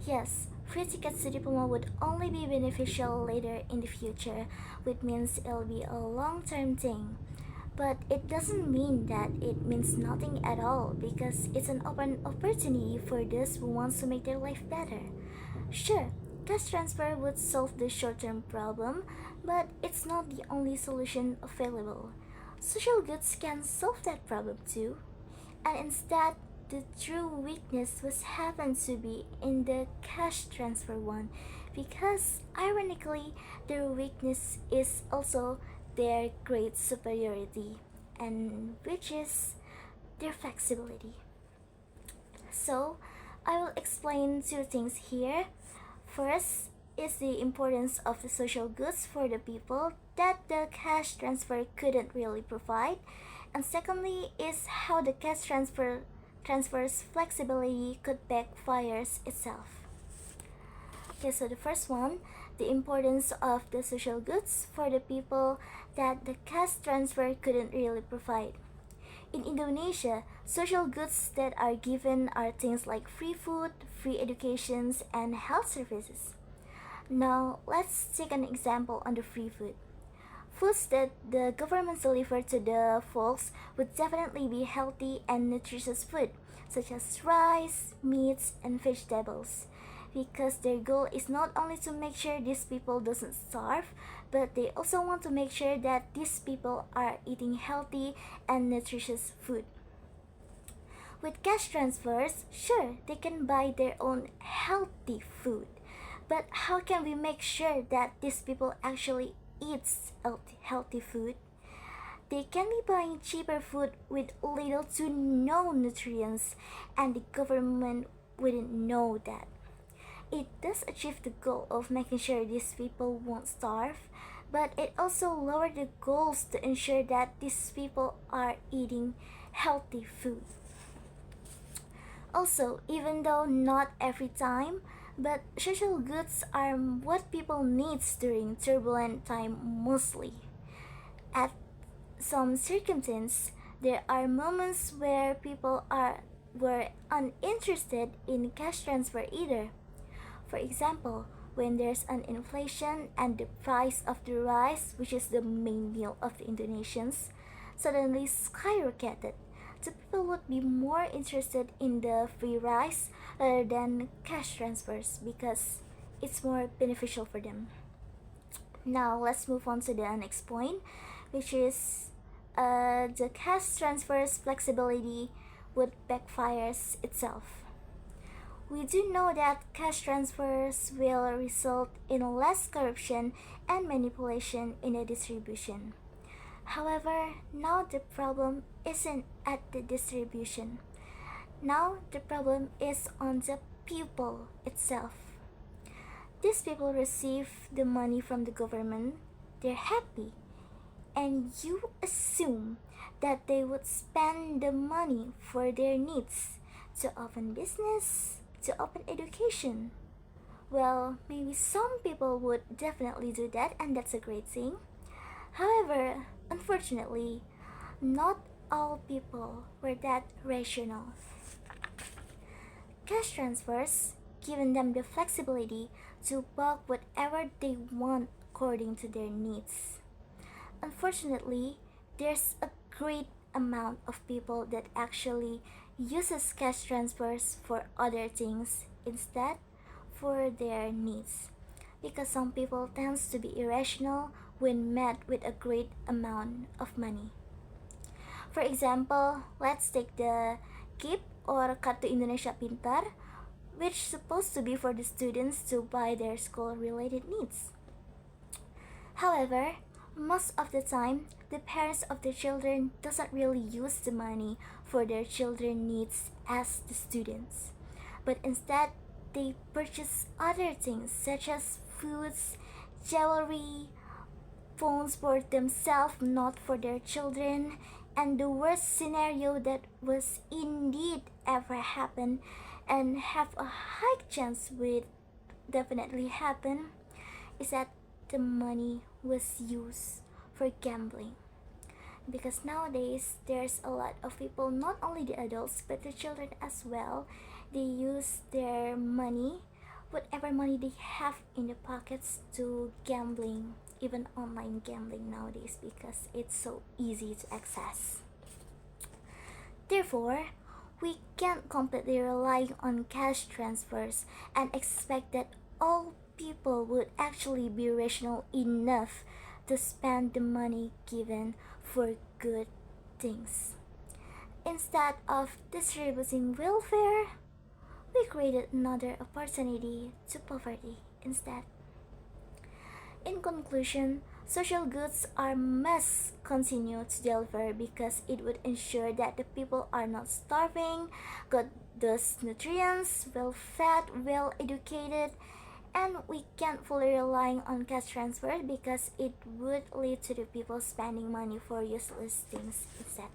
Yes, free tickets to diploma would only be beneficial later in the future, which means it'll be a long-term thing. But it doesn't mean that it means nothing at all because it's an open opportunity for those who want to make their life better. Sure, cash transfer would solve the short-term problem, but it's not the only solution available. Social goods can solve that problem too. And instead, the true weakness was happened to be in the cash transfer one because ironically their weakness is also their great superiority and which is their flexibility. So I will explain two things here. First is the importance of the social goods for the people that the cash transfer couldn't really provide, and secondly is how the cash transfer's flexibility could backfire itself. Okay, so the first one, the importance of the social goods for the people that the cash transfer couldn't really provide. In Indonesia, social goods that are given are things like free food, free educations, and health services. Now, let's take an example on the free food. Foods that the government deliver to the folks would definitely be healthy and nutritious food, such as rice, meats, and vegetables. Because their goal is not only to make sure these people doesn't starve, but they also want to make sure that these people are eating healthy and nutritious food. With cash transfers, sure, they can buy their own healthy food. But how can we make sure that these people actually eats healthy food? They can be buying cheaper food with little to no nutrients, and the government wouldn't know that. It does achieve the goal of making sure these people won't starve, but it also lowers the goals to ensure that these people are eating healthy food. Also, even though not every time, but social goods are what people need during turbulent time mostly. At some circumstances, there are moments where people were uninterested in cash transfer either. For example, when there's an inflation and the price of the rice, which is the main meal of the Indonesians, suddenly skyrocketed. The people would be more interested in the free rice rather than cash transfers because it's more beneficial for them. Now let's move on to the next point, which is the cash transfers flexibility would backfire itself. We do know that cash transfers will result in less corruption and manipulation in the distribution. However, now the problem isn't at the distribution. Now the problem is on the people itself. These people receive the money from the government, they're happy, and you assume that they would spend the money for their needs to open business, to open education. Well, maybe some people would definitely do that, and that's a great thing. However, unfortunately, not all people were that rational. Cash transfers given them the flexibility to buy whatever they want according to their needs. Unfortunately, there's a great amount of people that actually uses cash transfers for other things instead for their needs because some people tends to be irrational when met with a great amount of money. For example, let's take the KIP or Kartu Indonesia Pintar, which is supposed to be for the students to buy their school related needs. However, most of the time, the parents of the children doesn't really use the money for their children needs as the students, but instead they purchase other things such as foods, jewelry, phones for themselves, not for their children, and the worst scenario that was indeed ever happen and have a high chance will definitely happen is that the money was used for gambling. Because nowadays there's a lot of people, not only the adults but the children as well, they use their money whatever money they have in the pockets to gambling, even online gambling nowadays because it's so easy to access. Therefore, we can't completely rely on cash transfers and expect that all people would actually be rational enough to spend the money given for good things. Instead of distributing welfare, we created another opportunity to poverty instead. In conclusion, social goods are must continue to deliver because it would ensure that the people are not starving, got those nutrients, well fed, well educated, and we can't fully rely on cash transfer because it would lead to the people spending money for useless things instead.